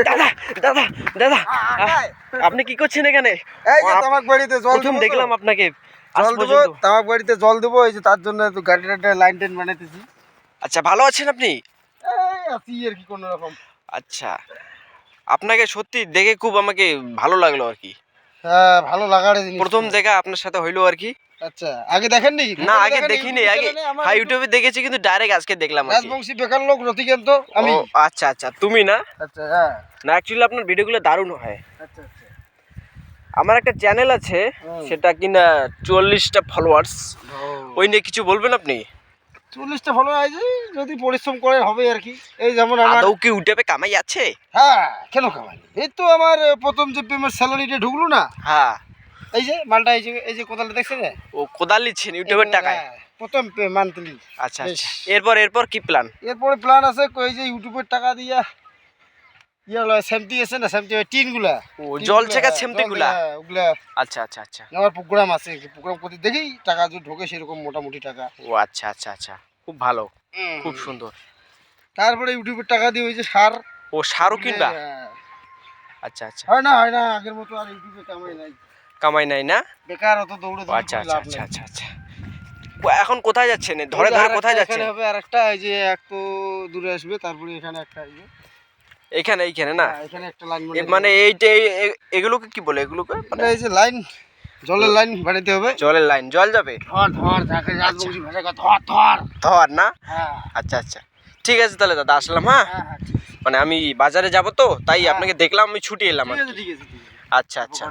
দাদা দাদা দাদা, আপনি কি করছেন এখানে? এই যে তামাক বাড়িতে জল প্রথম দেবো, দেখলাম আপনাকে। জল দেবো, তামাক বাড়িতে জল দেবো, এই যে তার জন্য একটু গাড়িটা লাইন টেন বানাইতেছি। আচ্ছা, ভালো আছেন আপনি? এই আছি আর কি কোনো রকম। আচ্ছা, আপনাকে সত্যি দেখে খুব আমাকে ভালো লাগলো আর কি। হ্যাঁ, ভালো লাগার জিনিস। প্রথম দেখা আপনার সাথে হইলো আর কি। আচ্ছা, আগে দেখেন নি? না, আগে দেখিনি। আগে হ্যাঁ ইউটিউবে দেখেছি, কিন্তু ডাইরেক্ট আজকে দেখলাম আর কি। রাজবংশী বেকার লোক রতিকান্ত আমি। ও আচ্ছা আচ্ছা, তুমি না? আচ্ছা হ্যাঁ। না, অ্যাকচুয়ালি আপনার ভিডিওগুলো দারুণ হয়। আচ্ছা আচ্ছা। আমার একটা চ্যানেল আছে, সেটা কিনা 40টা ফলোয়ার্স। ওই নিয়ে কিছু বলবেন আপনি? 40টা ফলো আছে, যদি পরিশ্রম করে হবে আর কি। এই যেমন আমার আদৌ কি ইউটিউবে কামাই আছে? হ্যাঁ, কেন কামাই? এই তো আমার প্রথম যে পেমেন্ট স্যালারিটা ঢুকলো না, হ্যাঁ, এই যে মালটা, এই যে কোদালটা দেখছেন? ও কোদাল নিচ্ছেন ইউটিউবের টাকায়? প্রথম মান্থলি। আচ্ছা আচ্ছা, এরপর কি প্ল্যান? এরপরে প্ল্যান আছে, এই যে ইউটিউবের টাকা দিয়া সেমটি আছে না, সেমটি টিনগুলা, ও জল ছেঁকা সেমটিগুলা, ওগুলা। আচ্ছা আচ্ছা আচ্ছা, আমার প্রোগ্রাম আছে, প্রোগ্রাম করতে দেখি টাকা যদি ঢোকে সেরকম মোটামুটি টাকা। ও আচ্ছা আচ্ছা আচ্ছা, খুব ভালো, খুব সুন্দর। তারপরে ইউটিউবের টাকা দিয়ে ওই যে সার, ও সারও কিনবা? আচ্ছা আচ্ছা, হয় না আগের মতো আর ইউটিউবে কামাই নাই না? বেকার অত দৌড়ে আচ্ছা আচ্ছা আচ্ছা আচ্ছা আচ্ছা। এখন কোথায় যাচ্ছেন? ধরে কোথায় যাচ্ছেন? এখানে হবে আরেকটা, এই যে একটু দূরে আসবে, তারপরে এখানে একটা এইখানে না? এখানে একটা লাইন মানে এইটা এগুলোকে কি বলে? এগুলোকে মানে এই যে লাইন, জলের লাইন বানাইতে হবে। জলের লাইন, জল যাবে? ধর যাকে রাজবংশী ভাষায় ধর না? হ্যাঁ আচ্ছা আচ্ছা, ঠিক আছে তাহলে দাদা, আসলাম। হ্যাঁ, মানে আমি বাজারে যাব তো, তাই আপনাকে দেখলাম, আমি ছুটি এলাম। ঠিক আছে। আচ্ছা আচ্ছা।